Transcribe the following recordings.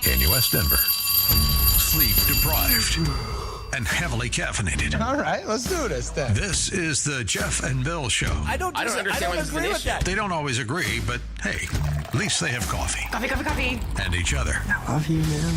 KNUS Denver. Sleep deprived and heavily caffeinated. All right, let's do this then. This is the Jeff and Bill Show. I don't understand what agree with that. They don't always agree, but hey, at least they have coffee. Coffee. And each other. I love you, man.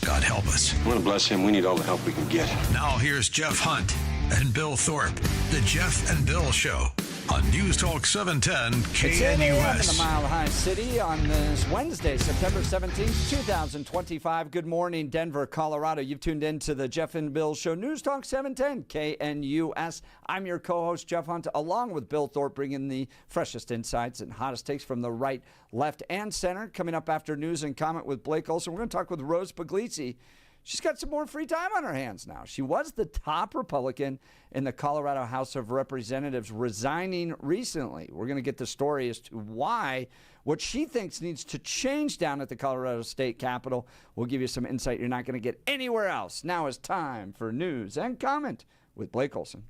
God help us. I want to bless him. We need all the help we can get. Now here's Jeff Hunt and Bill Thorpe. The Jeff and Bill Show on News Talk 710 It's 8 a.m. in the KNUS. Mile High City on this Wednesday, September 17th, 2025. Good morning, Denver, Colorado. You've tuned in to the Jeff and Bill Show, News Talk 710 KNUS. I'm your co-host, Jeff Hunt, along with Bill Thorpe, bringing the freshest insights and hottest takes from the right, left, and center. Coming up after news and comment with Blake Olson, we're going to talk with Rose Pugliese. She's got some more free time on her hands now. She was the top Republican in the Colorado House of Representatives, resigning recently. We're going to get the story as to why, what she thinks needs to change down at the Colorado State Capitol. We'll give you some insight you're not going to get anywhere else. Now is time for news and comment with Blake Olson.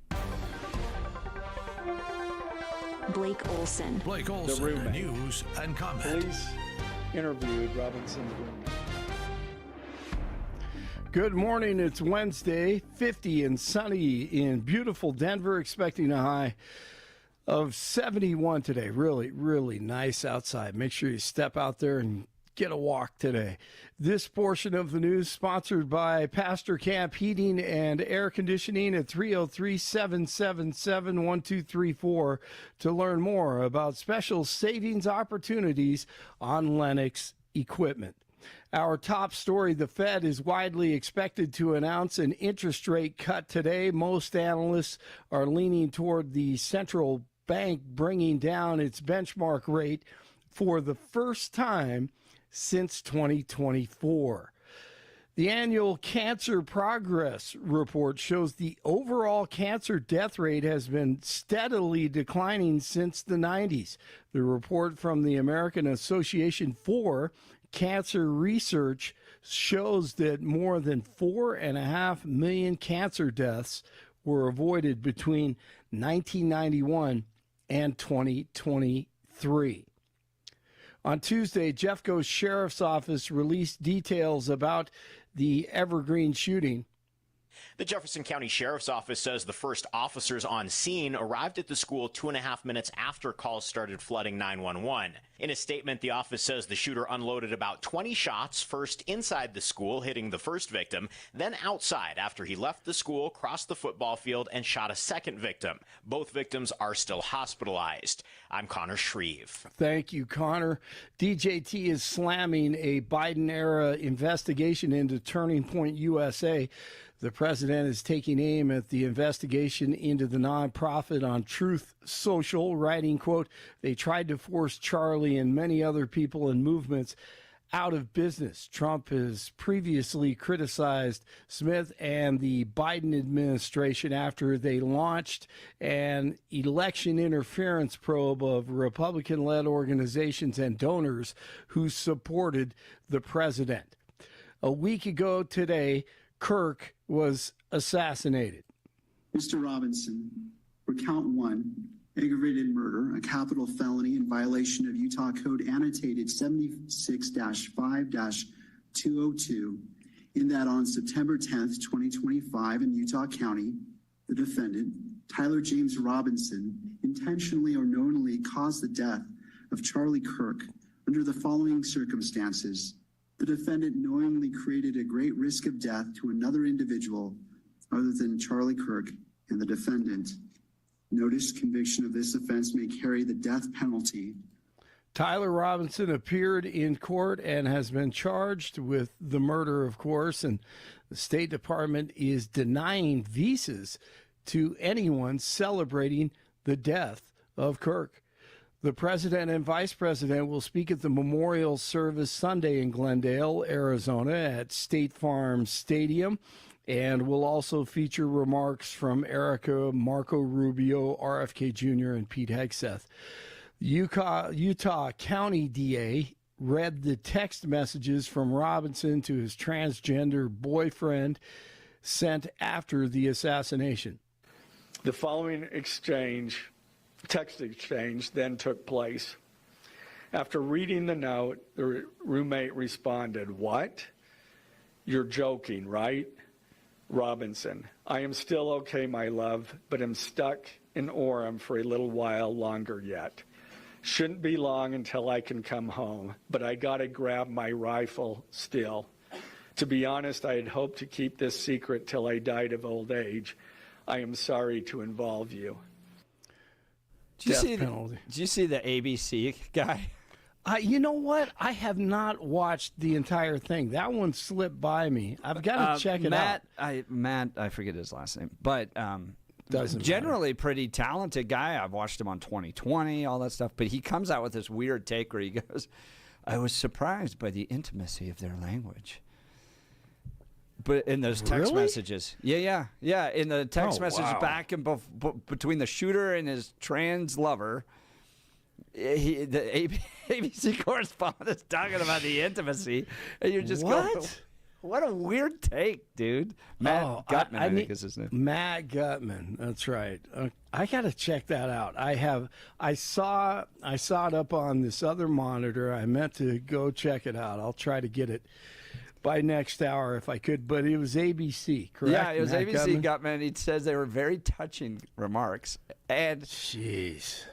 Blake Olson. Blake Olson, roommate. news and comment. Police interviewed Robinson's roommate. Good morning. It's Wednesday, 50 and sunny in beautiful Denver, expecting a high of 71 today. Really, really nice outside. Make sure you step out there and get a walk today. This portion of the news sponsored by Pastor Camp Heating and Air Conditioning at 303-777-1234 to learn more about special savings opportunities on Lennox equipment. Our top story, the Fed is widely expected to announce an interest rate cut today. Most analysts are leaning toward the central bank bringing down its benchmark rate for the first time since 2024. The annual Cancer Progress Report shows the overall cancer death rate has been steadily declining since the 90s. The report from the American Association for Cancer Research shows that more than 4.5 million cancer deaths were avoided between 1991 and 2023. On Tuesday, Jeffco's Sheriff's Office released details about the Evergreen shooting. The Jefferson County Sheriff's Office says the first officers on scene arrived at the school 2.5 minutes after calls started flooding 911. In a statement, the office says the shooter unloaded about 20 shots, first inside the school, hitting the first victim, then outside after he left the school, crossed the football field, and shot a second victim. Both victims are still hospitalized. I'm Connor Shreve. Thank you, Connor. DJT is slamming a Biden-era investigation into Turning Point USA. The president is taking aim at the investigation into the nonprofit on Truth Social, writing, quote, "They tried to force Charlie and many other people and movements out of business." Trump has previously criticized Smith and the Biden administration after they launched an election interference probe of Republican-led organizations and donors who supported the president. A week ago today, Kirk was assassinated. Mr. Robinson, for count one, aggravated murder, a capital felony in violation of Utah Code annotated 76-5-202, in that on September 10th, 2025 in Utah County, the defendant, Tyler James Robinson, intentionally or knowingly caused the death of Charlie Kirk under the following circumstances. The defendant knowingly created a great risk of death to another individual other than Charlie Kirk and the defendant. Notice conviction of this offense may carry the death penalty. Tyler Robinson appeared in court and has been charged with the murder, of course, and the State Department is denying visas to anyone celebrating the death of Kirk. The president and vice president will speak at the memorial service Sunday in Glendale, Arizona at State Farm Stadium, and will also feature remarks from Erica, Marco Rubio, RFK Jr., and Pete Hegseth. Utah County DA read the text messages from Robinson to his transgender boyfriend sent after the assassination. The following text exchange then took place. After reading the note, the roommate responded, "What? You're joking, right? Robinson, I am still okay, my love, but am stuck in Orem for a little while longer yet. Shouldn't be long until I can come home, but I gotta grab my rifle still. To be honest, I had hoped to keep this secret till I died of old age. I am sorry to involve you. Death penalty. Did you see the ABC guy? You know what? I have not watched the entire thing. That one slipped by me. I've got to check it out. Matt, I forget his last name, but Doesn't generally matter. pretty talented guy. I've watched him on 2020, all that stuff. But he comes out with this weird take where he goes, "I was surprised by the intimacy of their language." But in those text messages, yeah. In the text messages back and between the shooter and his trans lover. The ABC correspondent is talking about the intimacy, and you're just going, "What a weird take, dude!" Matt Gutman, I think is his name. Matt Gutman, that's right. I got to check that out. I saw it up on this other monitor. I meant to go check it out. I'll try to get it by next hour if I could. But it was ABC, correct? Yeah, it was Matt ABC Gutman. He says they were very touching remarks, and jeez.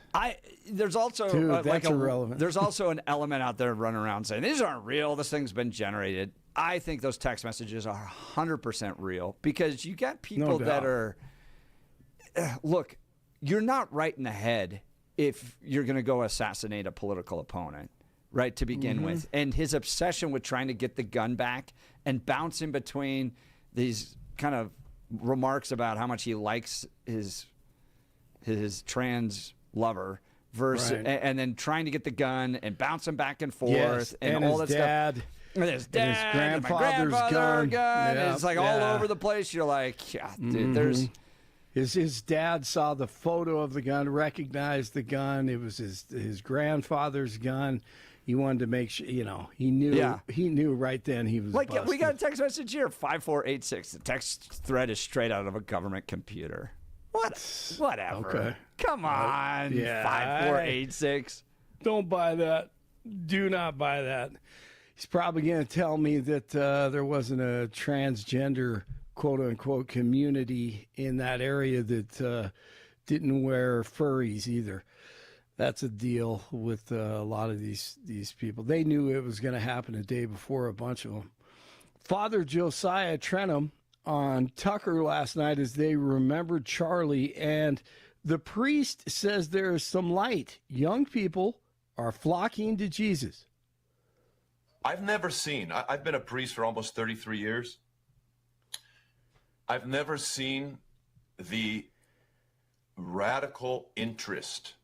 There's also Dude, that's irrelevant. There's also an element out there running around saying these aren't real. This thing's been generated. I think those text messages are 100% real because you got people that are. Look, you're not right in the head if you're going to go assassinate a political opponent, right? To begin with, and his obsession with trying to get the gun back and bouncing between these kind of remarks about how much he likes his trans lover versus and then trying to get the gun and bouncing back and forth and all that stuff. And his dad, and his grandfather's my grandfather gun. Yep, It's like all over the place. You're like, yeah, dude, there's. His dad saw the photo of the gun, recognized the gun. It was his grandfather's gun. He wanted to make sure, he knew. Yeah. He knew right then he was busted. We got a text message here, 5486. The text thread is straight out of a government computer. Whatever. Okay. Come on, 5486. Don't buy that. Do not buy that. He's probably going to tell me that there wasn't a transgender, quote-unquote, community in that area that didn't wear furries either. That's a deal with a lot of these people. They knew it was going to happen a day before, a bunch of them. Father Josiah Trenum on Tucker last night as they remembered Charlie, and the priest says there is some light. Young people are flocking to Jesus. I've never seen, I've been a priest for almost 33 years. I've never seen the radical interest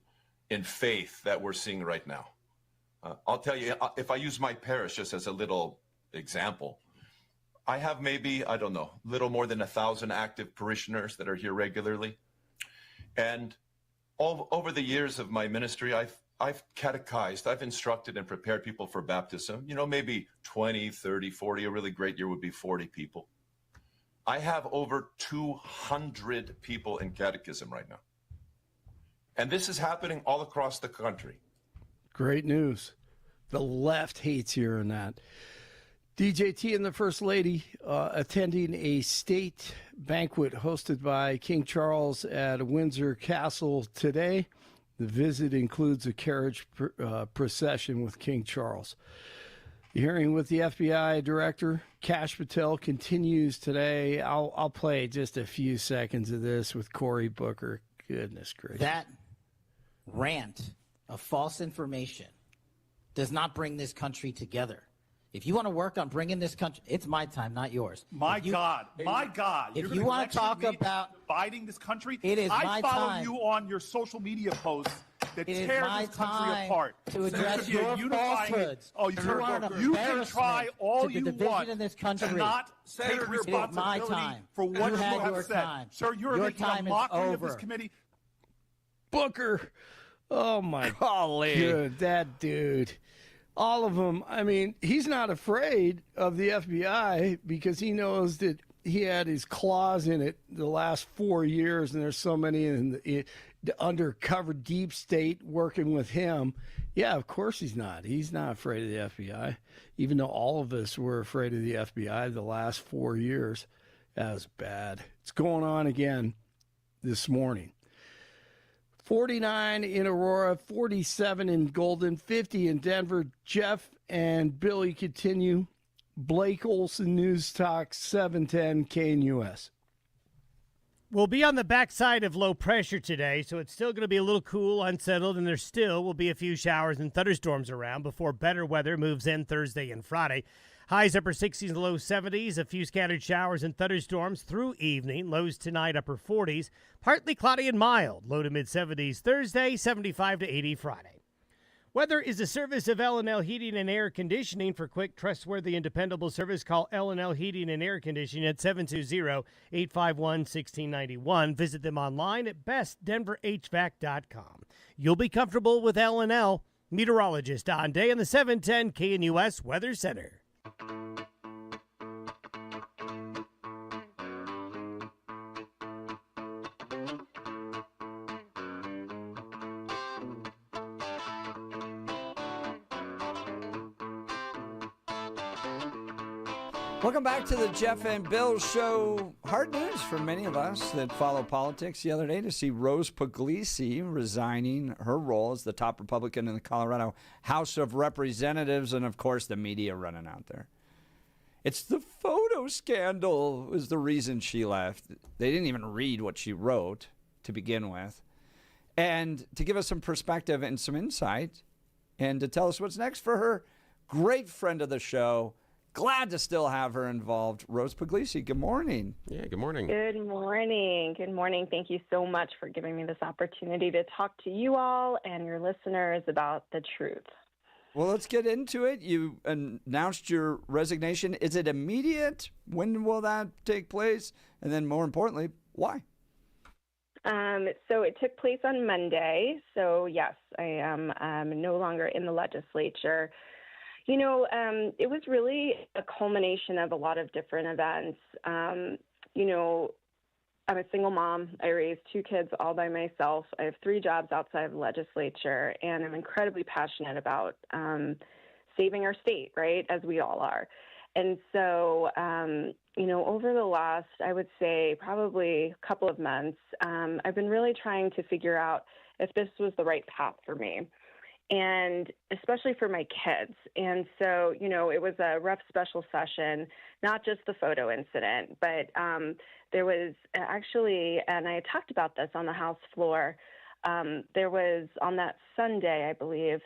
in faith that we're seeing right now. I'll tell you, if I use my parish just as a little example, I have maybe, I don't know, little more than 1,000 active parishioners that are here regularly. And over the years of my ministry, I've catechized, I've instructed and prepared people for baptism, maybe 20, 30, 40, a really great year would be 40 people. I have over 200 people in catechism right now. And this is happening all across the country. Great news. The left hates hearing that. DJT and the First Lady attending a state banquet hosted by King Charles at Windsor Castle today. The visit includes a carriage procession with King Charles. The hearing with the FBI Director, Kash Patel, continues today. I'll play just a few seconds of this with Cory Booker. Goodness gracious. That rant of false information does not bring this country together. If you want to work on bringing this country, it's my time, not yours. My God. If you want to talk about dividing this country, it is I follow you on your social media posts that tear this country apart. To address your falsehoods. Oh, you can try all you want in this country. To not take responsibility for what you have said. Sir, you're making a mockery of this committee. Booker. Oh, my God. That dude. All of them. I mean, he's not afraid of the FBI because he knows that he had his claws in it the last 4 years, and there's so many the undercover deep state working with him. Yeah, of course he's not. He's not afraid of the FBI, even though all of us were afraid of the FBI the last 4 years. That was bad. It's going on again this morning. 49 in Aurora, 47 in Golden, 50 in Denver. Jeff and Billy continue. Blake Olson, News Talk 710 KNUS. We'll be on the backside of low pressure today, so it's still going to be a little cool, unsettled, and there still will be a few showers and thunderstorms around before better weather moves in Thursday and Friday. Highs upper 60s and low 70s, a few scattered showers and thunderstorms through evening. Lows tonight upper 40s, partly cloudy and mild. Low to mid 70s Thursday, 75 to 80 Friday. Weather is a service of L&L Heating and Air Conditioning. For quick, trustworthy, and dependable service, call L&L Heating and Air Conditioning at 720-851-1691. Visit them online at bestdenverhvac.com. You'll be comfortable with L&L. Meteorologist Don Day in the 710 KNUS Weather Center. Welcome back to the Jeff and Bill Show. Hard news for many of us that follow politics the other day to see Rose Pugliese resigning her role as the top Republican in the Colorado House of Representatives, and of course the media running out there. It's the photo scandal was the reason she left. They didn't even read what she wrote to begin with. And to give us some perspective and some insight and to tell us what's next for her, great friend of the show, glad to still have her involved, Rose Pugliese. Good morning. Yeah, good morning. Good morning. Good morning. Thank you so much for giving me this opportunity to talk to you all and your listeners about the truth. Well, let's get into it. You announced your resignation. Is it immediate? When will that take place? And then more importantly, why? So it took place on Monday. So yes, I am no longer in the legislature. You know, it was really a culmination of a lot of different events. You know, I'm a single mom. I raised 2 kids all by myself. I have 3 jobs outside of the legislature, and I'm incredibly passionate about saving our state, right, as we all are. And so, you know, over the last, I would say, probably a couple of months, I've been really trying to figure out if this was the right path for me, and especially for my kids. And so, you know, it was a rough special session, not just the photo incident, but there was actually, and I talked about this on the House floor, there was on that Sunday, I believe,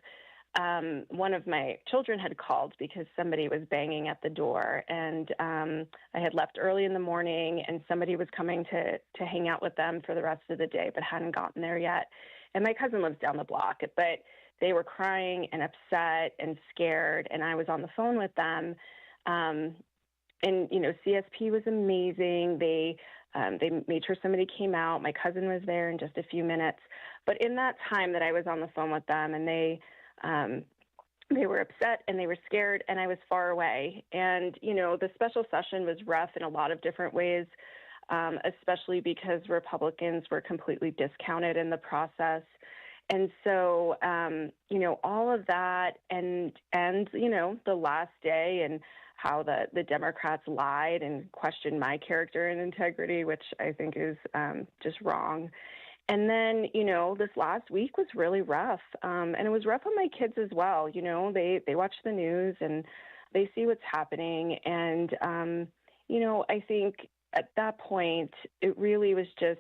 one of my children had called because somebody was banging at the door, and I had left early in the morning, and somebody was coming to hang out with them for the rest of the day, but hadn't gotten there yet. And my cousin lives down the block, but they were crying and upset and scared, and I was on the phone with them. And, you know, CSP was amazing. They made sure somebody came out. My cousin was there in just a few minutes. But in that time that I was on the phone with them, and they were upset and they were scared, and I was far away. And, you know, the special session was rough in a lot of different ways, especially because Republicans were completely discounted in the process. And so, you know, all of that and, you know, the last day and how the Democrats lied and questioned my character and integrity, which I think is just wrong. And then, you know, this last week was really rough. And it was rough on my kids as well. You know, they watch the news and they see what's happening. And, you know, I think at that point, it really was just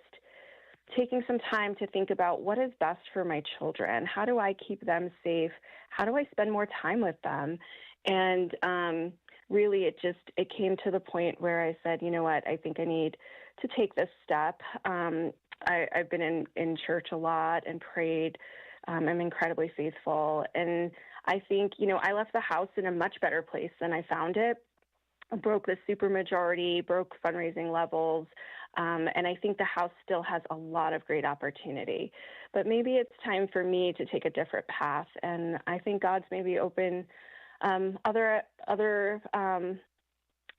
taking some time to think about what is best for my children. How do I keep them safe? How do I spend more time with them? And really, it came to the point where I said, you know what, I think I need to take this step. I've been in church a lot and prayed. I'm incredibly faithful. And I think, you know, I left the House in a much better place than I found it. I broke the supermajority, broke fundraising levels. And I think the House still has a lot of great opportunity. But maybe it's time for me to take a different path. And I think God's maybe open other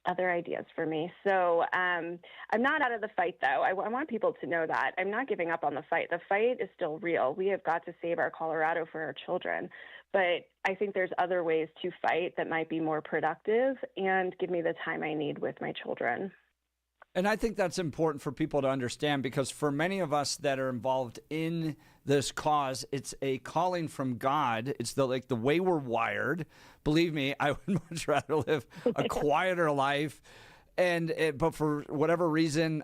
other ideas for me. So I'm not out of the fight, though. I want people to know that. I'm not giving up on the fight. The fight is still real. We have got to save our Colorado for our children. But I think there's other ways to fight that might be more productive and give me the time I need with my children. And I think that's important for people to understand, because for many of us that are involved in this cause, it's a calling from God. It's the way we're wired. Believe me, I would much rather live a quieter life. But for whatever reason,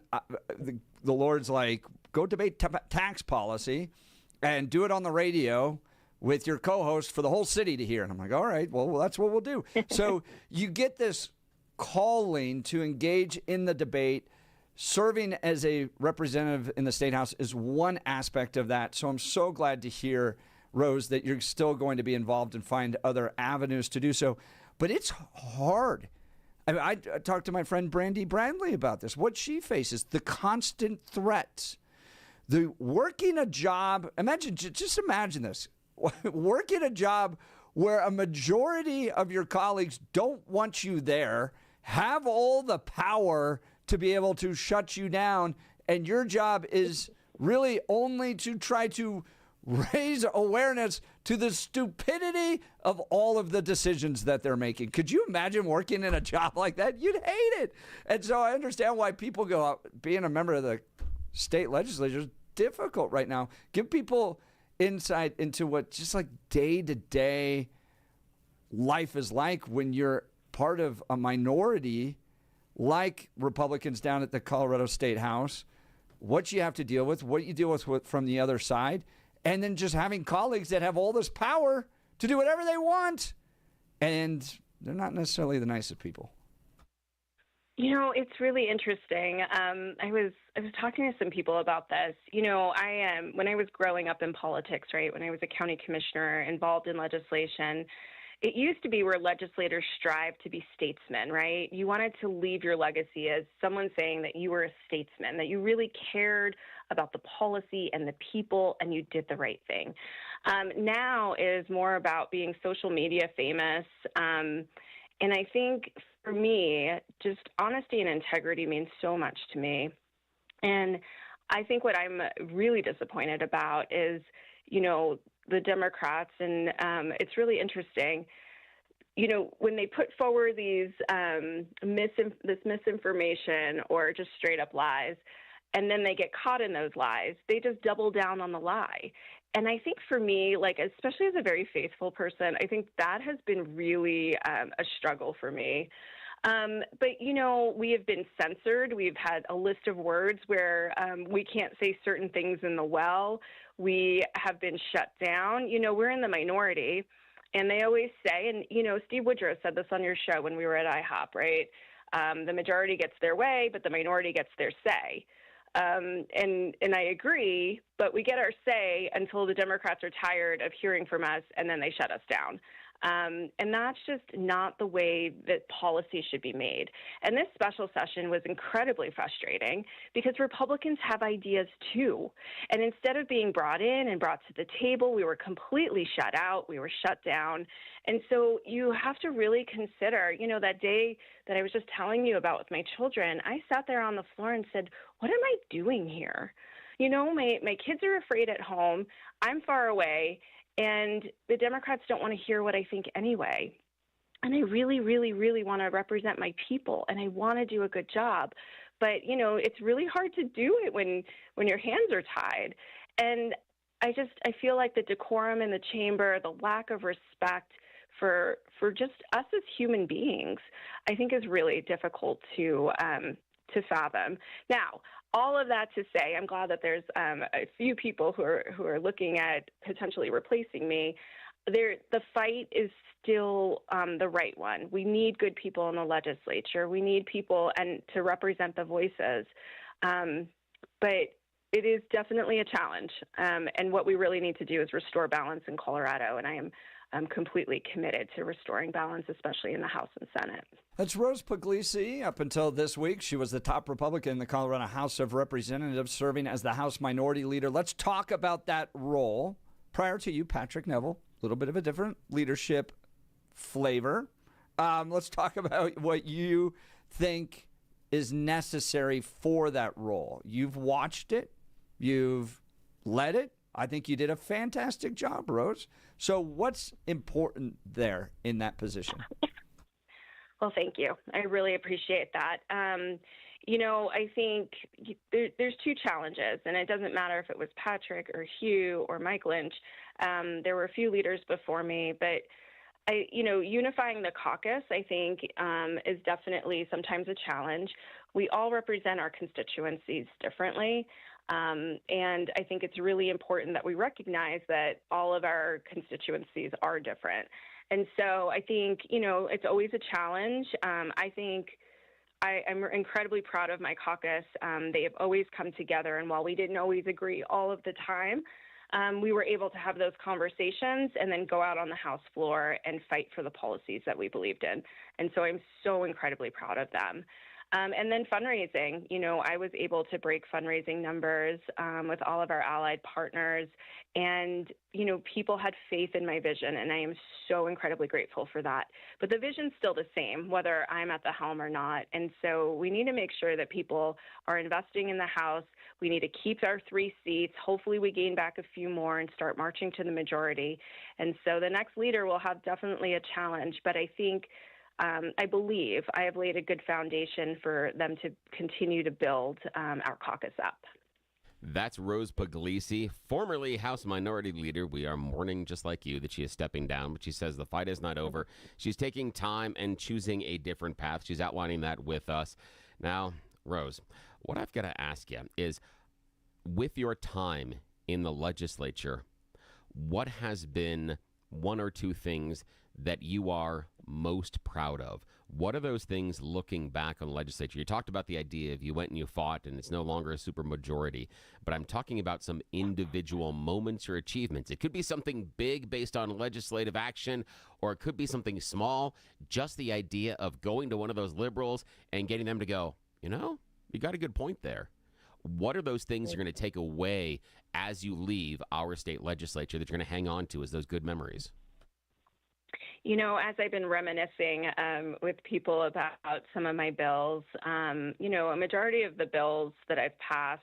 the Lord's like, go debate tax policy and do it on the radio with your co-host for the whole city to hear. And I'm like, all right, well, that's what we'll do. So you get this calling to engage in the debate. Serving as a representative in the State House is one aspect of that. So I'm so glad to hear, Rose, that you're still going to be involved and find other avenues to do so. But it's hard. I mean, I talked to my friend Brandy Bradley about this. What she faces, the constant threats, the working a job. Just imagine this. Working a job where a majority of your colleagues don't want you there, have all the power to be able to shut you down, and your job is really only to try to raise awareness to the stupidity of all of the decisions that they're making. Could you imagine working in a job like that? You'd hate it. And so I understand why people go out. Being a member of the state legislature is difficult right now. Give people insight into what just like day-to-day life is like when you're part of a minority like Republicans down at the Colorado State House, what you have to deal with, what you deal with from the other side, and then just having colleagues that have all this power to do whatever they want. And they're not necessarily the nicest people. You know, it's really interesting. I was talking to some people about this. You know, when I was growing up in politics, right, when I was a county commissioner involved in legislation, it used to be where legislators strive to be statesmen, right? You wanted to leave your legacy as someone saying that you were a statesman, that you really cared about the policy and the people, and you did the right thing. Now is more about being social media famous. And I think for me, just honesty and integrity means so much to me. And I think what I'm really disappointed about is, you know, the Democrats, and it's really interesting, you know, when they put forward these this misinformation or just straight up lies, and then they get caught in those lies, they just double down on the lie. And I think for me, like, especially as a very faithful person, I think that has been really a struggle for me. But, you know, we have been censored. We've had a list of words where we can't say certain things in the well. We have been shut down. You know, we're in the minority. And they always say, and, you know, Steve Woodrow said this on your show when we were at IHOP, right? The majority gets their way, but the minority gets their say. And I agree, but we get our say until the Democrats are tired of hearing from us, and then they shut us down. And that's just not the way that policy should be made. And this special session was incredibly frustrating because Republicans have ideas too. And instead of being brought in and brought to the table, we were completely shut out. We were shut down. And so you have to really consider, you know, that day that I was just telling you about with my children, I sat there on the floor and said, what am I doing here? You know, my kids are afraid at home. I'm far away. And the Democrats don't want to hear what I think anyway. And I really, really, really want to represent my people, and I want to do a good job. But, you know, it's really hard to do it when your hands are tied. And I feel like the decorum in the chamber, the lack of respect for just us as human beings, I think is really difficult to fathom. Now, all of that to say, I'm glad that there's a few people who are looking at potentially replacing me. The fight is still the right one. We need good people in the legislature. We need people and to represent the voices. But it is definitely a challenge. And what we really need to do is restore balance in Colorado. And I'm completely committed to restoring balance, especially in the House and Senate. That's Rose Pugliese. Up until this week, she was the top Republican in the Colorado House of Representatives, serving as the House Minority Leader. Let's talk about that role. Prior to you, Patrick Neville, a little bit of a different leadership flavor. Let's talk about what you think is necessary for that role? You've watched it. You've led it. I think you did a fantastic job, Rose. So what's important there in that position? Well, thank you. I really appreciate that. I think there's two challenges, and it doesn't matter if it was Patrick or Hugh or Mike Lynch. There were a few leaders before me, but unifying the caucus, I think, is definitely sometimes a challenge. We all represent our constituencies differently. And I think it's really important that we recognize that all of our constituencies are different. And so I think, it's always a challenge. I think I'm incredibly proud of my caucus. They have always come together. And while we didn't always agree all of the time, we were able to have those conversations and then go out on the House floor and fight for the policies that we believed in. And so I'm so incredibly proud of them. And then fundraising, I was able to break fundraising numbers with all of our allied partners. And, people had faith in my vision, and I am so incredibly grateful for that. But the vision's still the same, whether I'm at the helm or not. And so we need to make sure that people are investing in the House. We need to keep our 3 seats. Hopefully we gain back a few more and start marching to the majority. And so the next leader will have definitely a challenge. But I think I believe I have laid a good foundation for them to continue to build our caucus up. That's Rose Pugliese, formerly House Minority Leader. We are mourning just like you that she is stepping down, but she says the fight is not over. She's taking time and choosing a different path. She's outlining that with us. Now, Rose, what I've got to ask you is, with your time in the legislature, what has been 1 or 2 things that you are most proud of? What are those things looking back on the legislature? You talked about the idea of you went and you fought and it's no longer a supermajority, but I'm talking about some individual moments or achievements. It could be something big based on legislative action, or it could be something small, just the idea of going to one of those liberals and getting them to go, you got a good point there. What are those things you're going to take away as you leave our state legislature that you're going to hang on to as those good memories? As I've been reminiscing with people about some of my bills, a majority of the bills that I've passed,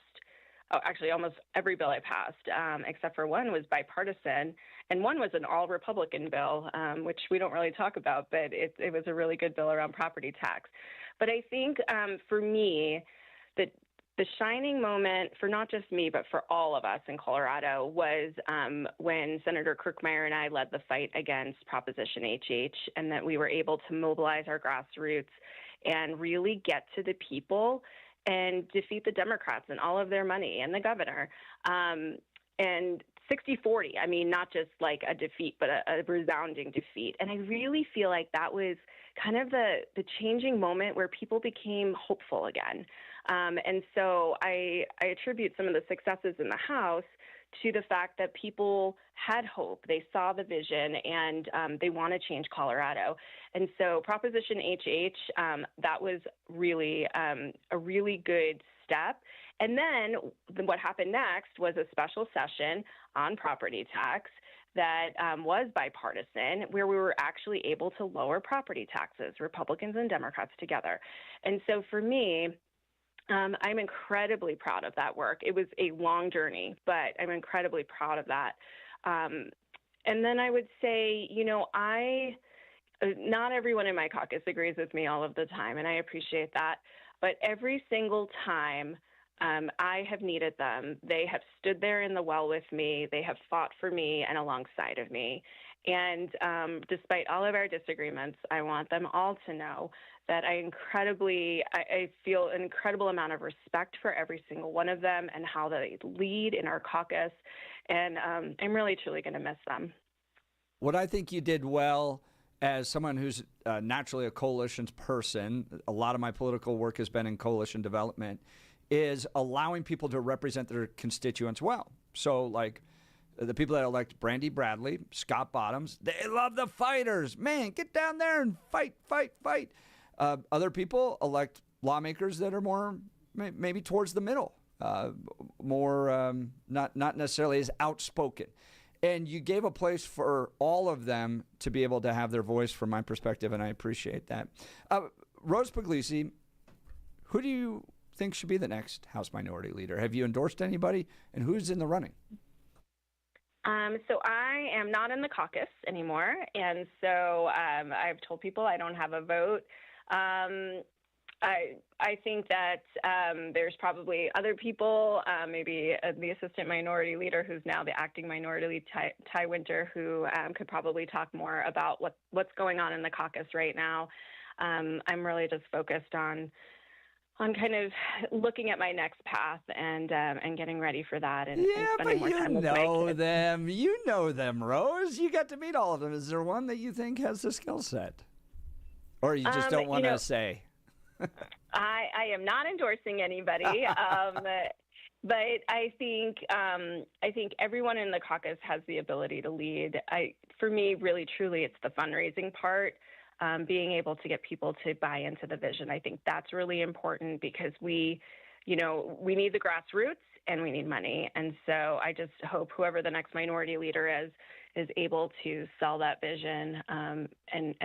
actually almost every bill I passed, except for one, was bipartisan, and one was an all-Republican bill, which we don't really talk about, but it was a really good bill around property tax. But I think for me, the shining moment for not just me, but for all of us in Colorado was when Senator Kirkmeyer and I led the fight against Proposition HH, and that we were able to mobilize our grassroots and really get to the people and defeat the Democrats and all of their money and the governor. And 60-40, not just like a defeat, but a resounding defeat. And I really feel like that was kind of the changing moment where people became hopeful again. And so I attribute some of the successes in the House to the fact that people had hope. They saw the vision, and they want to change Colorado. And so Proposition HH, that was really a really good step. And then what happened next was a special session on property tax that was bipartisan, where we were actually able to lower property taxes, Republicans and Democrats together. And so for me, I'm incredibly proud of that work. It was a long journey, but I'm incredibly proud of that. And then I would say, not everyone in my caucus agrees with me all of the time, and I appreciate that. But every single time I have needed them, they have stood there in the well with me. They have fought for me and alongside of me. And despite all of our disagreements, I want them all to know that I feel an incredible amount of respect for every single one of them and how they lead in our caucus. And I'm really, truly going to miss them. What I think you did well, as someone who's naturally a coalitions person, a lot of my political work has been in coalition development, is allowing people to represent their constituents well. So, like, the people that elect Brandy Bradley, Scott Bottoms, they love the fighters. Man, get down there and fight, fight, fight. Other people elect lawmakers that are more maybe towards the middle, more not necessarily as outspoken. And you gave a place for all of them to be able to have their voice from my perspective, and I appreciate that. Rose Pugliese, who do you think should be the next House Minority Leader? Have you endorsed anybody, and who's in the running? So I am not in the caucus anymore, and so I've told people I don't have a vote. I think that there's probably other people, maybe the assistant minority leader, who's now the acting minority leader, Ty Winter, who could probably talk more about what's going on in the caucus right now. I'm really just focused on kind of looking at my next path and getting ready for that and spending more time with my kids. You know them, Rose. You got to meet all of them. Is there one that you think has the skill set? Or you just don't want to say? I am not endorsing anybody, but I think everyone in the caucus has the ability to lead. For me, really, truly, it's the fundraising part. Being able to get people to buy into the vision. I think that's really important because we need the grassroots and we need money. And so I just hope whoever the next minority leader is able to sell that vision and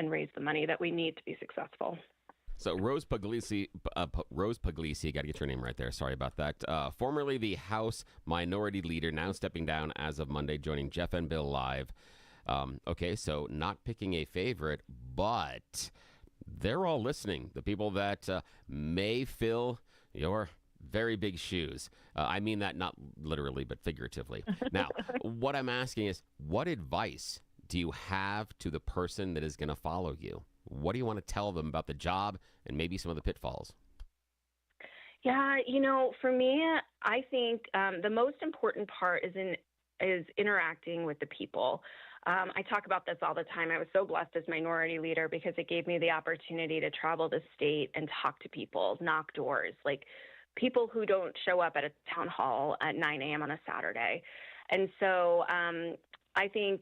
raise the money that we need to be successful. So Rose Pugliese, got to get your name right there. Sorry about that. Formerly the House Minority Leader, now stepping down as of Monday, joining Jeff and Bill live. Okay, so not picking a favorite, but they're all listening. The people that may fill your very big shoes. I mean that not literally, but figuratively. Now, what I'm asking is, what advice do you have to the person that is going to follow you? What do you want to tell them about the job and maybe some of the pitfalls? Yeah, for me, I think the most important part is interacting with the people. I talk about this all the time. I was so blessed as minority leader because it gave me the opportunity to travel the state and talk to people, knock doors, like people who don't show up at a town hall at 9 a.m. on a Saturday. And so I think,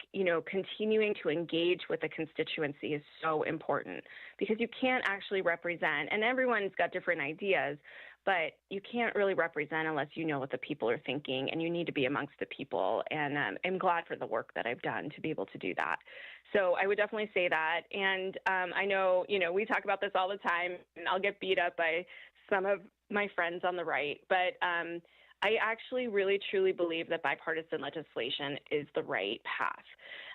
continuing to engage with the constituency is so important because you can't actually represent, and everyone's got different ideas, but you can't really represent unless you know what the people are thinking, and you need to be amongst the people. And I'm glad for the work that I've done to be able to do that. So I would definitely say that. And I know, we talk about this all the time, and I'll get beat up by some of my friends on the right, but I actually really, truly believe that bipartisan legislation is the right path.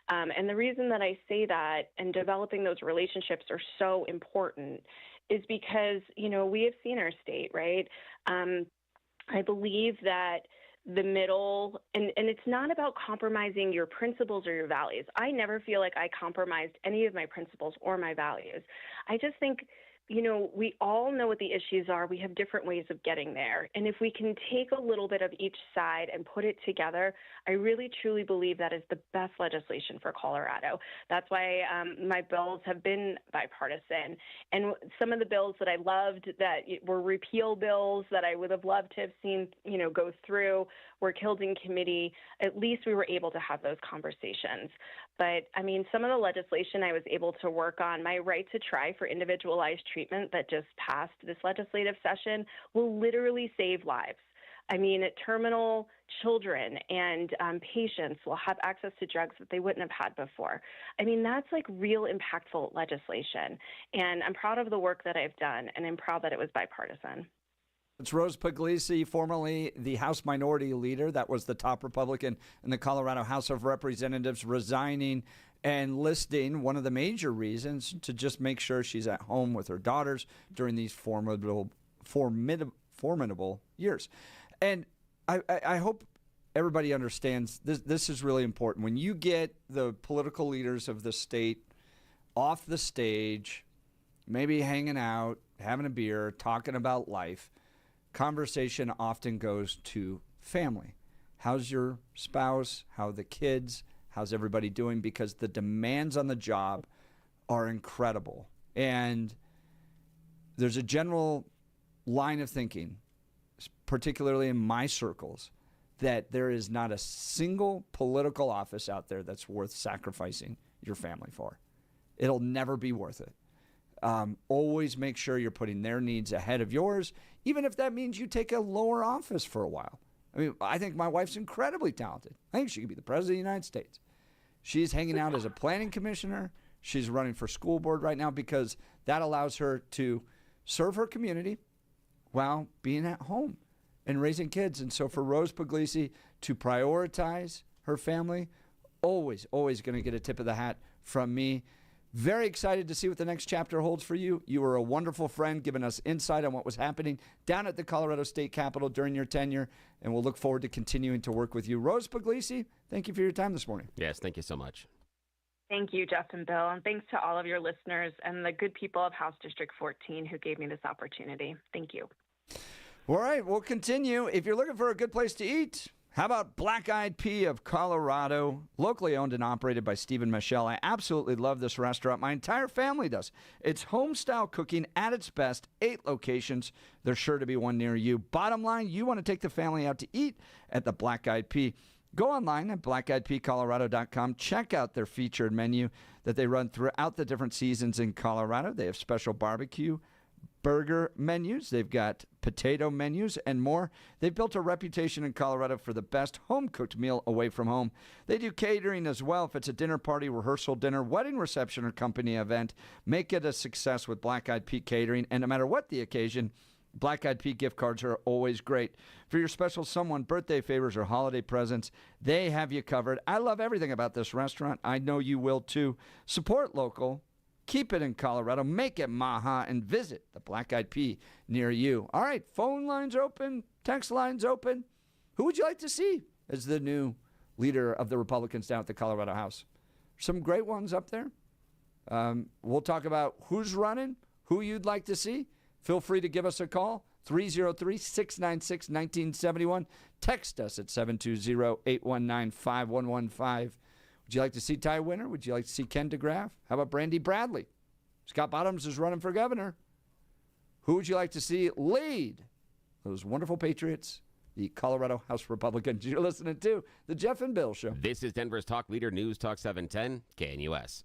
And the reason that I say that and developing those relationships are so important is because, we have seen our state, right? I believe that the middle, and it's not about compromising your principles or your values. I never feel like I compromised any of my principles or my values. I just think, we all know what the issues are. We have different ways of getting there. And if we can take a little bit of each side and put it together, I really, truly believe that is the best legislation for Colorado. That's why my bills have been bipartisan. And some of the bills that I loved that were repeal bills that I would have loved to have seen, go through were killed in committee. At least we were able to have those conversations. But, some of the legislation I was able to work on, my right to try for individualized treatment that just passed this legislative session will literally save lives. Terminal children and patients will have access to drugs that they wouldn't have had before. That's like real impactful legislation. And I'm proud of the work that I've done, and I'm proud that it was bipartisan. It's Rose Pugliese, formerly the House Minority Leader. That was the top Republican in the Colorado House of Representatives, resigning and listing one of the major reasons to just make sure she's at home with her daughters during these formidable years. And I hope everybody understands this is really important. When you get the political leaders of the state off the stage, maybe hanging out, having a beer, talking about life, conversation often goes to family. How's your spouse? How are the kids? How's everybody doing? Because the demands on the job are incredible. And there's a general line of thinking, particularly in my circles, that there is not a single political office out there that's worth sacrificing your family for. It'll never be worth it. Always make sure you're putting their needs ahead of yours, even if that means you take a lower office for a while. I think my wife's incredibly talented. I think she could be the president of the United States. She's hanging out as a planning commissioner. She's running for school board right now because that allows her to serve her community while being at home and raising kids. And so for Rose Pugliese to prioritize her family, always going to get a tip of the hat from me. Very excited to see what the next chapter holds for you. You were a wonderful friend, giving us insight on what was happening down at the Colorado State Capitol during your tenure, and we'll look forward to continuing to work with you. Rose Pugliese, thank you for your time this morning. Yes, thank you so much. Thank you, Jeff and Bill, and thanks to all of your listeners and the good people of House District 14 who gave me this opportunity. Thank you. All right, we'll continue. If you're looking for a good place to eat, how about Black Eyed Pea of Colorado, locally owned and operated by Stephen Michelle. I absolutely love this restaurant. My entire family does. It's home-style cooking at its best, 8 locations. There's sure to be one near you. Bottom line, you want to take the family out to eat at the Black Eyed Pea. Go online at blackeyedpeacolorado.com. Check out their featured menu that they run throughout the different seasons in Colorado. They have special barbecue, burger menus. They've got potato menus and more. They've built a reputation in Colorado for the best home-cooked meal away from home. They do catering as well. If it's a dinner party, rehearsal dinner, wedding reception, or company event, make it a success with Black Eyed Pea Catering. And no matter what the occasion, Black Eyed Pea gift cards are always great. For your special someone, birthday favors, or holiday presents, they have you covered. I love everything about this restaurant. I know you will too. Support local. Keep it in Colorado. Make it Maha and visit the Black Eyed Pea near you. All right, phone lines open, text lines open. Who would you like to see as the new leader of the Republicans down at the Colorado House? Some great ones up there. We'll talk about who's running, who you'd like to see. Feel free to give us a call, 303-696-1971. Text us at 720-819-5115. Would you like to see Ty Winter? Would you like to see Ken DeGraff? How about Brandy Bradley? Scott Bottoms is running for governor. Who would you like to see lead those wonderful Patriots, the Colorado House Republicans? You're listening to The Jeff and Bill Show. This is Denver's talk leader, News Talk 710, KNUS.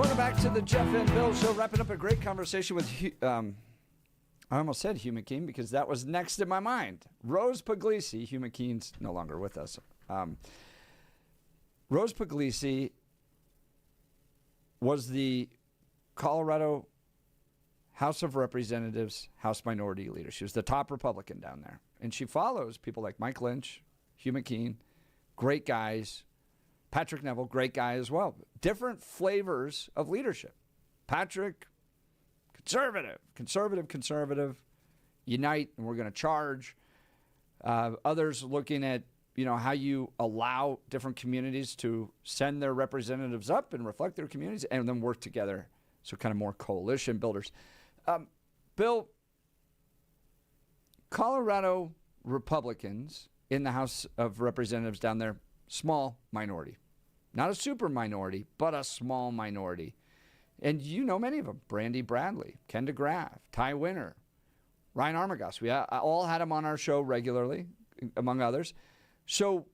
Welcome back to the Jeff and Bill Show. Wrapping up a great conversation with, I almost said Hugh McKean because that was next in my mind. Rose Pugliese. Hugh McKean's no longer with us. Rose Pugliese was the Colorado House of Representatives House Minority Leader. She was the top Republican down there. And she follows people like Mike Lynch, Hugh McKean, great guys. Patrick Neville, great guy as well. Different flavors of leadership. Patrick, conservative, unite, and we're going to charge. Others looking at, how you allow different communities to send their representatives up and reflect their communities and then work together. So kind of more coalition builders. Bill, Colorado Republicans in the House of Representatives down there, small minority. Not a super minority, but a small minority. And you know many of them. Brandy Bradley, Ken DeGraff, Ty Winter, Ryan Armagost. We all had him on our show regularly, among others. So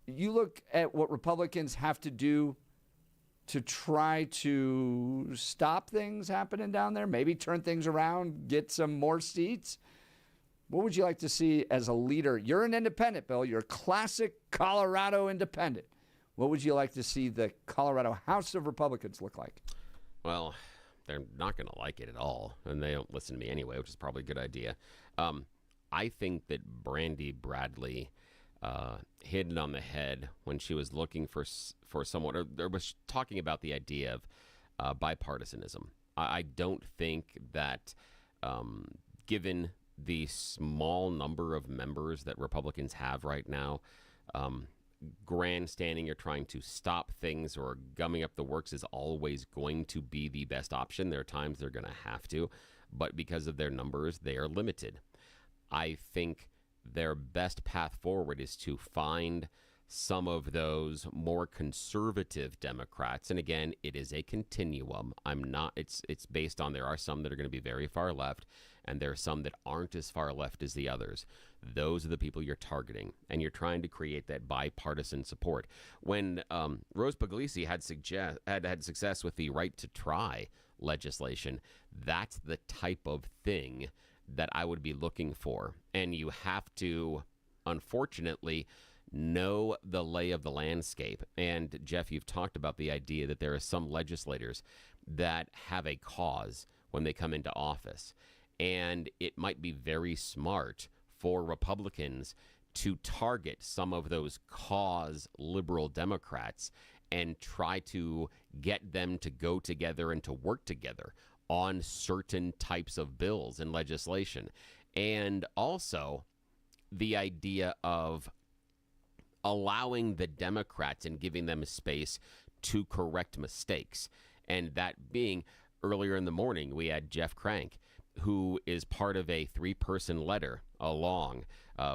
you look at what Republicans have to do to try to stop things happening down there, maybe turn things around, get some more seats. What would you like to see as a leader? You're an independent, Bill. You're a classic Colorado independent. What would you like to see the Colorado House of Republicans look like? Well, they're not going to like it at all, and they don't listen to me anyway, which is probably a good idea. I think that Brandy Bradley hit it on the head when she was looking for someone, or was talking about the idea of bipartisanism. I don't think that given the small number of members that Republicans have right now, grandstanding or trying to stop things or gumming up the works is always going to be the best option. There are times they're going to have to, but because of their numbers, they are limited. I think their best path forward is to find some of those more conservative Democrats. And again, it is a continuum. It's based on, there are some that are going to be very far left, and there are some that aren't as far left as the others. Those are the people you're targeting, and you're trying to create that bipartisan support. When Rose Pugliese had success with the right to try legislation, that's the type of thing that I would be looking for. And you have to, unfortunately, know the lay of the landscape. And Jeff, you've talked about the idea that there are some legislators that have a cause when they come into office. And it might be very smart for Republicans to target some of those cause liberal Democrats and try to get them to go together and to work together on certain types of bills and legislation. And also the idea of allowing the Democrats and giving them space to correct mistakes. And that being, earlier in the morning, we had Jeff Crank, who is part of a 3-person letter along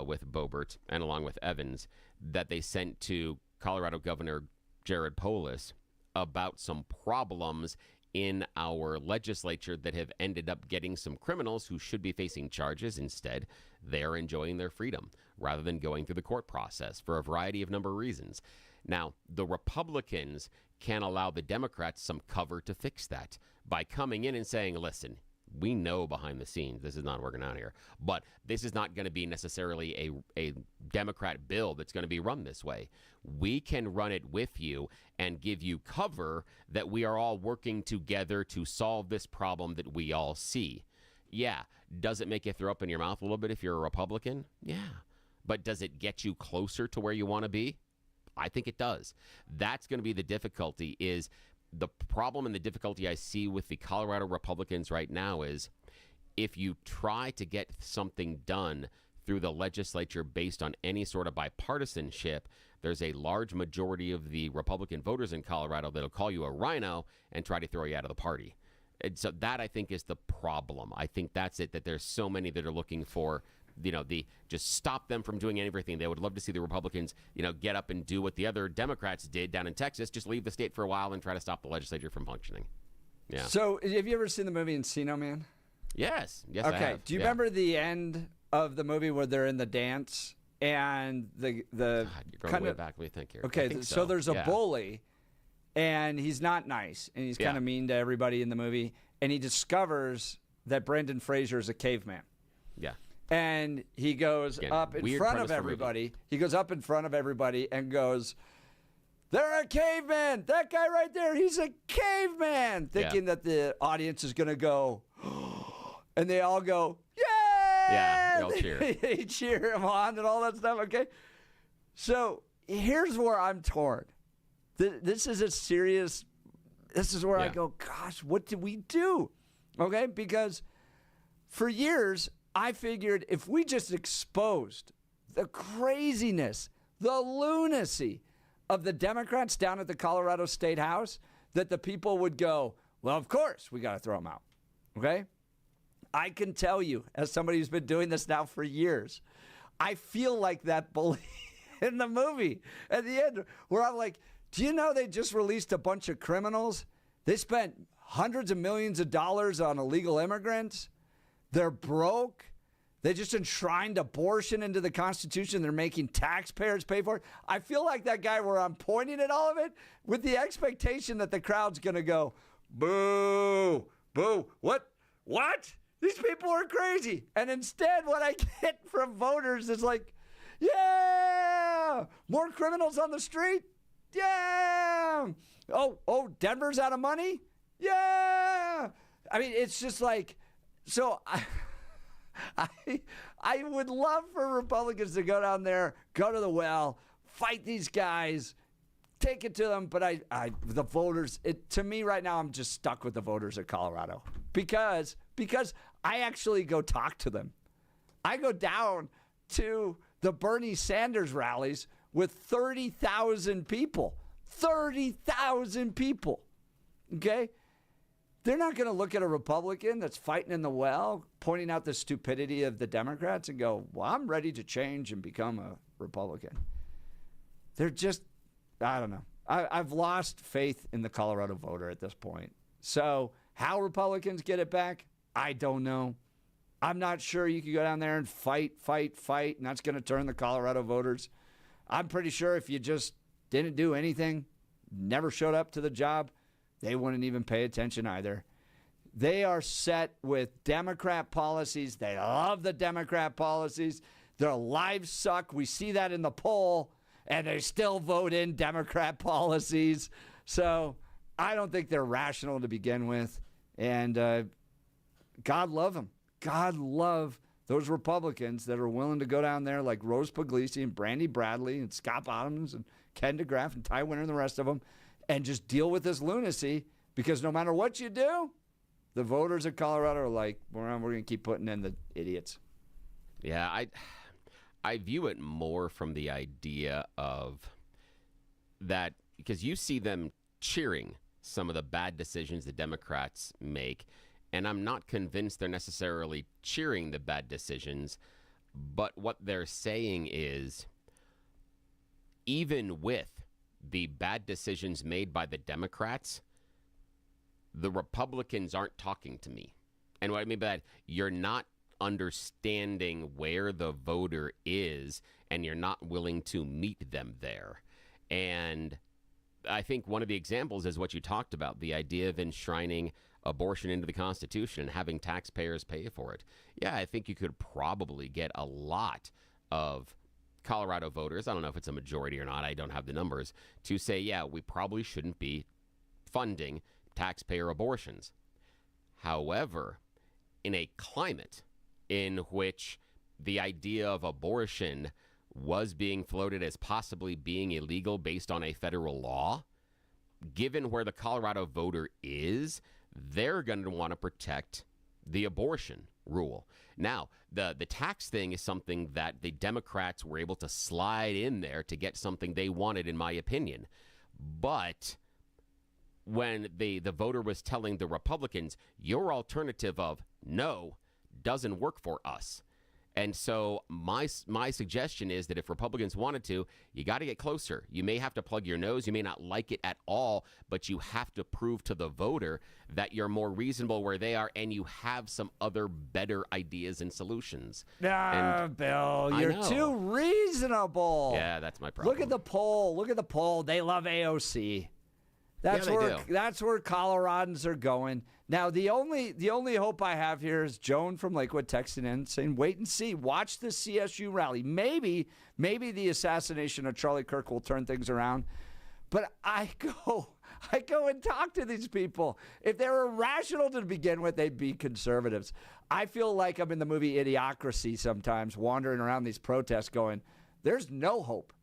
with Boebert and along with Evans that they sent to Colorado Governor Jared Polis about some problems in our legislature that have ended up getting some criminals who should be facing charges. Instead, they're enjoying their freedom rather than going through the court process for a variety of number of reasons. Now, the Republicans can allow the Democrats some cover to fix that by coming in and saying, listen, we know behind the scenes this is not working out here, but this is not going to be necessarily a Democrat bill that's going to be run this way. We can run it with you and give you cover that we are all working together to solve this problem that we all see. Yeah. Does it make you throw up in your mouth a little bit if you're a Republican? Yeah. But does it get you closer to where you want to be? I think it does. That's going to be the difficulty. Is the problem and the difficulty I see with the Colorado Republicans right now is if you try to get something done through the legislature based on any sort of bipartisanship, there's a large majority of the Republican voters in Colorado that'll call you a rhino and try to throw you out of the party. And so that, I think, is the problem. I think that's it, that there's so many that are looking for, just stop them from doing everything. They would love to see the Republicans, get up and do what the other Democrats did down in Texas, just leave the state for a while and try to stop the legislature from functioning. Yeah. So have you ever seen the movie Encino Man? Yes. Okay. I have. Do you remember the end of the movie where they're in the dance and the God, you're going way back. Let me think here. Okay. So there's a bully, and he's not nice, and he's kind of mean to everybody in the movie, and he discovers that Brendan Fraser is a caveman. Yeah. And he goes up in front of everybody. He goes up in front of everybody and goes, "They're a caveman. That guy right there, he's a caveman," thinking that the audience is going to go, and they all go, "Yay!" Yeah, they all cheer. They cheer him on and all that stuff, okay? So here's where I'm torn. This is a serious, this is where I go, gosh, what did we do? Okay, because for years, I figured if we just exposed the craziness, the lunacy of the Democrats down at the Colorado State House, that the people would go, well, of course, we got to throw them out. Okay? I can tell you, as somebody who's been doing this now for years, I feel like that bully in the movie at the end, where I'm like, do you know they just released a bunch of criminals? They spent hundreds of millions of dollars on illegal immigrants. They're broke. They just enshrined abortion into the Constitution. They're making taxpayers pay for it. I feel like that guy where I'm pointing at all of it with the expectation that the crowd's going to go, boo, boo, what? These people are crazy. And instead, what I get from voters is like, yeah, more criminals on the street. Yeah. Oh, Denver's out of money. Yeah. I mean, it's just like, so I would love for Republicans to go down there, go to the well, fight these guys, take it to them. But the voters, to me right now, I'm just stuck with the voters of Colorado because I actually go talk to them. I go down to the Bernie Sanders rallies with 30,000 people. 30,000 people. Okay? They're not going to look at a Republican that's fighting in the well, pointing out the stupidity of the Democrats and go, well, I'm ready to change and become a Republican. They're just, I don't know. I've lost faith in the Colorado voter at this point. So how Republicans get it back, I don't know. I'm not sure you could go down there and fight, and that's going to turn the Colorado voters. I'm pretty sure if you just didn't do anything, never showed up to the job, they wouldn't even pay attention either. They are set with Democrat policies. They love the Democrat policies. Their lives suck. We see that in the poll, and they still vote in Democrat policies. So I don't think they're rational to begin with. And God love them. God love those Republicans that are willing to go down there like Rose Pugliese and Brandy Bradley and Scott Bottoms and Ken DeGraff and Ty Winter and the rest of them and just deal with this lunacy, because no matter what you do, the voters of Colorado are like, we're going to keep putting in the idiots. Yeah, I view it more from the idea of that, because you see them cheering some of the bad decisions the Democrats make, and I'm not convinced they're necessarily cheering the bad decisions, but what they're saying is, even with the bad decisions made by the Democrats, the Republicans aren't talking to me. And what I mean by that, you're not understanding where the voter is, and you're not willing to meet them there. And I think one of the examples is what you talked about, the idea of enshrining abortion into the Constitution and having taxpayers pay for it. Yeah, I think you could probably get a lot of Colorado voters, I don't know if it's a majority or not, I don't have the numbers, to say, yeah, we probably shouldn't be funding taxpayer abortions. However, in a climate in which the idea of abortion was being floated as possibly being illegal based on a federal law, given where the Colorado voter is, they're going to want to protect the abortion rule. Now, the tax thing is something that the Democrats were able to slide in there to get something they wanted, in my opinion. But when the voter was telling the Republicans, your alternative of no doesn't work for us. And so my suggestion is that if Republicans wanted to, you got to get closer. You may have to plug your nose. You may not like it at all, but you have to prove to the voter that you're more reasonable where they are, and you have some other better ideas and solutions. Bill, you're too reasonable. Yeah, that's my problem. Look at the poll. They love AOC. That's Yeah, they where do. that's where Coloradans are going. Now, the only hope I have here is Joan from Lakewood texting in saying, "Wait and see. Watch the CSU rally. Maybe the assassination of Charlie Kirk will turn things around." But I go and talk to these people. If they were irrational to begin with, they'd be conservatives. I feel like I'm in the movie Idiocracy sometimes, wandering around these protests going, there's no hope.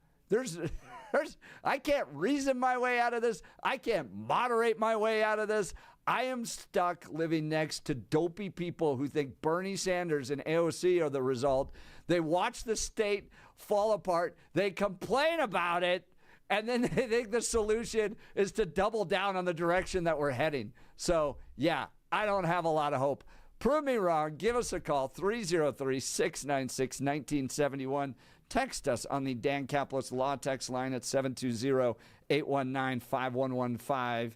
I can't reason my way out of this. I can't moderate my way out of this. I am stuck living next to dopey people who think Bernie Sanders and AOC are the result. They watch the state fall apart. They complain about it. And then they think the solution is to double down on the direction that we're heading. So, yeah, I don't have a lot of hope. Prove me wrong. Give us a call, 303-696-1971. Text us on the Dan Caplis Law Text line at 720-819-5115.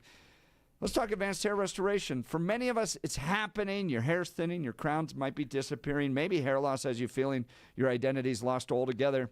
Let's talk advanced hair restoration. For many of us, it's happening. Your hair's thinning. Your crowns might be disappearing. Maybe hair loss has you feeling your identity's lost altogether.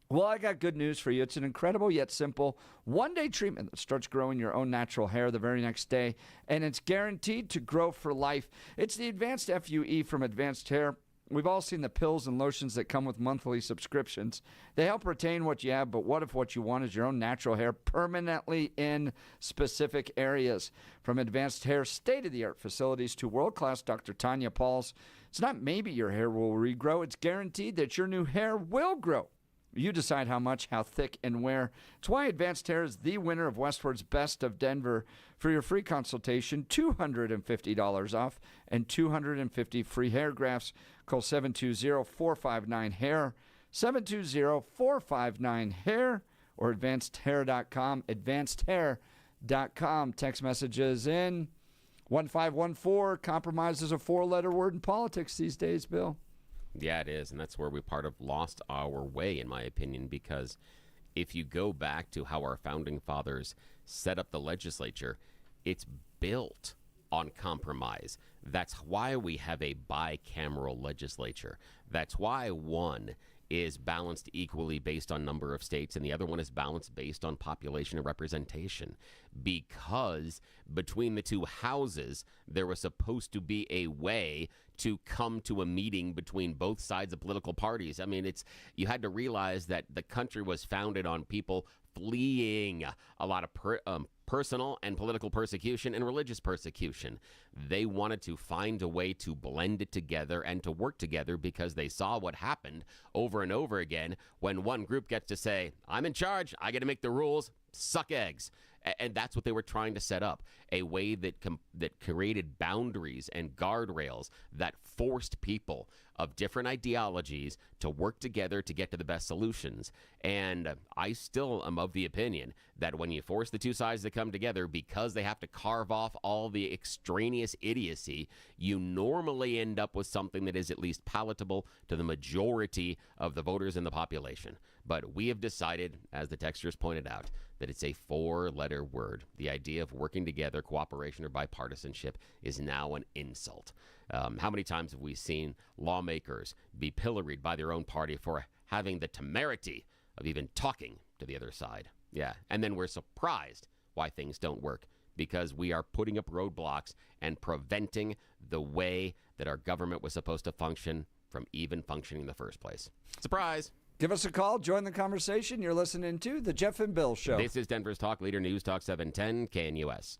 Well, I got good news for you. It's an incredible yet simple one-day treatment that starts growing your own natural hair the very next day, and it's guaranteed to grow for life. It's the Advanced FUE from Advanced Hair. We've all seen the pills and lotions that come with monthly subscriptions. They help retain what you have, but what if what you want is your own natural hair permanently in specific areas? From Advanced Hair state-of-the-art facilities to world-class Dr. Tanya Pauls, it's not maybe your hair will regrow. It's guaranteed that your new hair will grow. You decide how much, how thick, and where. It's why Advanced Hair is the winner of Westward's Best of Denver. For your free consultation, $250 off and 250 free hair grafts. Call 720-459-HAIR, 720-459-HAIR, or advancedhair.com, advancedhair.com. Text messages in 1514. Compromise is a four-letter word in politics these days, Bill. Yeah, it is, and that's where we part of lost our way, in my opinion, because if you go back to how our founding fathers set up the legislature, it's built on compromise. That's why we have a bicameral legislature. That's why one is balanced equally based on number of states and the other one is balanced based on population and representation, because between the two houses there was supposed to be a way to come to a meeting between both sides of political parties. I mean, you had to realize that the country was founded on people fleeing a lot of personal and political persecution and religious persecution. They wanted to find a way to blend it together and to work together because they saw what happened over and over again when one group gets to say, I'm in charge, I get to make the rules, suck eggs. And that's what they were trying to set up, a way that created boundaries and guardrails that forced people of different ideologies to work together to get to the best solutions. And I still am of the opinion that when you force the two sides to come together because they have to carve off all the extraneous idiocy, you normally end up with something that is at least palatable to the majority of the voters in the population. But we have decided, as the texters pointed out, that it's a four-letter word. The idea of working together, cooperation, or bipartisanship is now an insult. How many times have we seen lawmakers be pilloried by their own party for having the temerity of even talking to the other side? Yeah, and then we're surprised why things don't work, because we are putting up roadblocks and preventing the way that our government was supposed to function from even functioning in the first place. Surprise! Give us a call. Join the conversation. You're listening to The Jeff and Bill Show. This is Denver's Talk Leader News Talk 710 KNUS.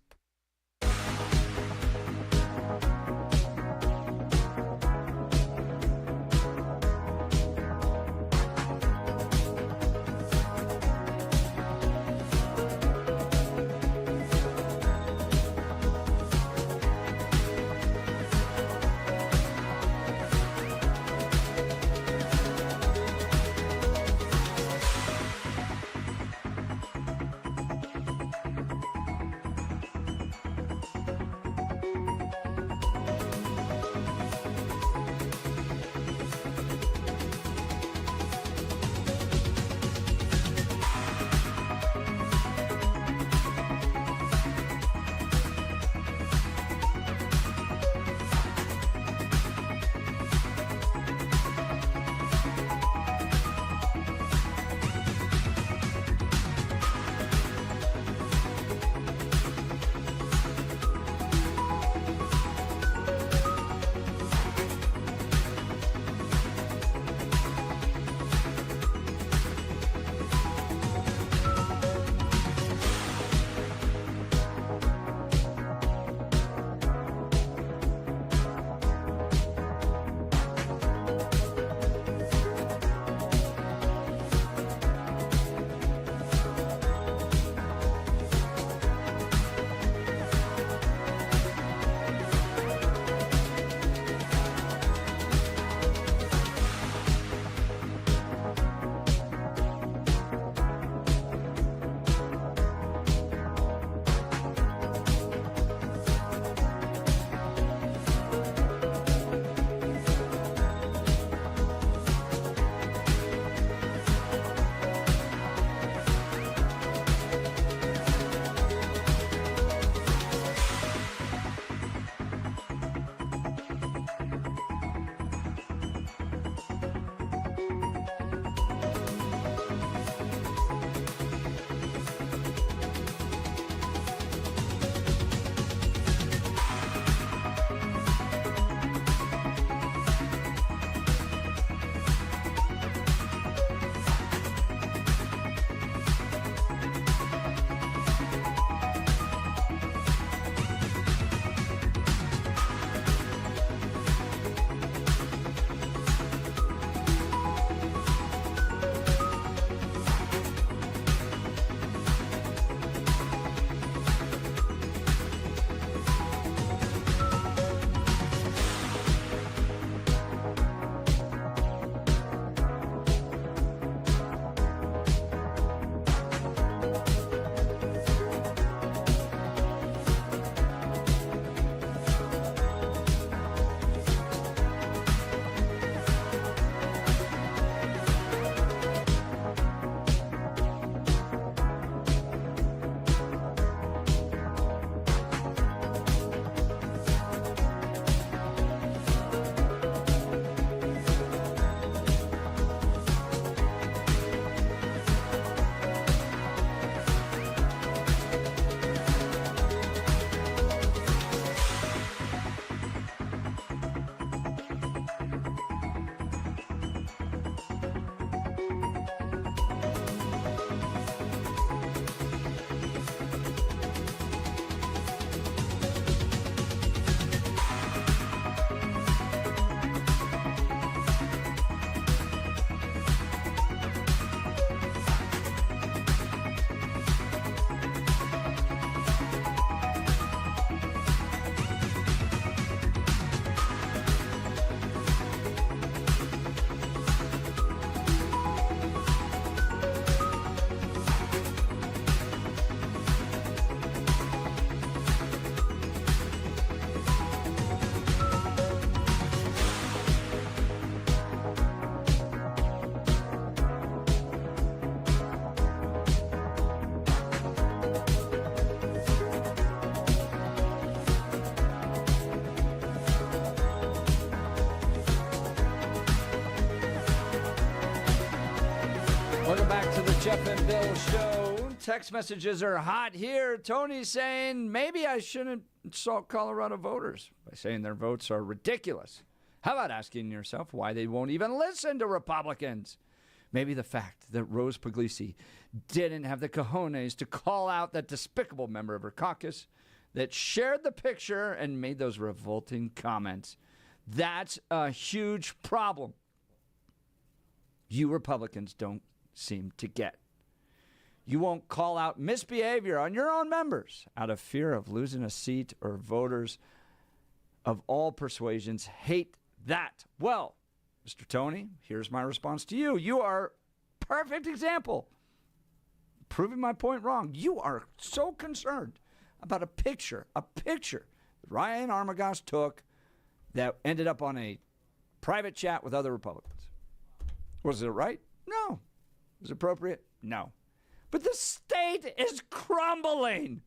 Jeff and Bill Show. Text messages are hot here. Tony's saying maybe I shouldn't insult Colorado voters by saying their votes are ridiculous. How about asking yourself why they won't even listen to Republicans? Maybe the fact that Rose Pugliese didn't have the cojones to call out that despicable member of her caucus that shared the picture and made those revolting comments. That's a huge problem. You Republicans don't seem to get. You won't call out misbehavior on your own members out of fear of losing a seat, or voters of all persuasions hate that. Well, Mr. Tony, here's my response to you. You are a perfect example, proving my point wrong. You are so concerned about a picture that Ryan Armagost took that ended up on a private chat with other Republicans. Was it right? No. Was it appropriate? No. But the state is crumbling.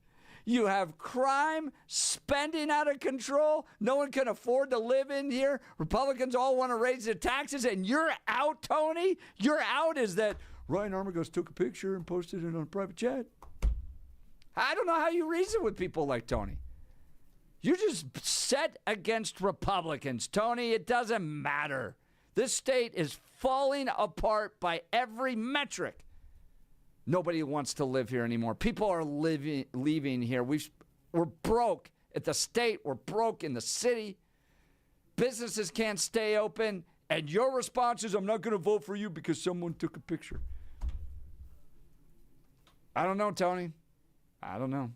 You have crime, spending out of control. No one can afford to live in here. Republicans all want to raise the taxes, and you're out, Tony. You're out is that Ryan Armagost took a picture and posted it on a private chat. I don't know how you reason with people like Tony. You're just set against Republicans, Tony. It doesn't matter. This state is falling apart by every metric. Nobody wants to live here anymore. People are leaving here. We're broke at the state. We're broke in the city. Businesses can't stay open. And your response is, I'm not going to vote for you because someone took a picture. I don't know, Tony. I don't know.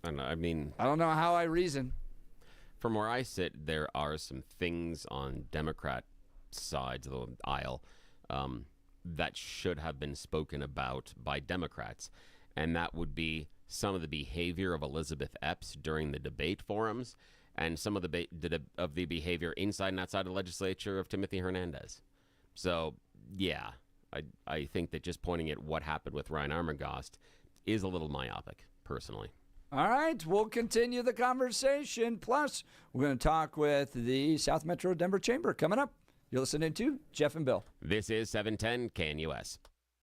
I don't know how I reason. From where I sit, there are some things on Democrat sides of the aisle that should have been spoken about by Democrats, and that would be some of the behavior of Elizabeth Epps during the debate forums, and some of the behavior inside and outside the legislature of Timothy Hernandez. So, yeah, I think that just pointing at what happened with Ryan Armagost is a little myopic, personally. All right, we'll continue the conversation. Plus, we're going to talk with the South Metro Denver Chamber coming up. You're listening to Jeff and Bill. This is 710 KNUS.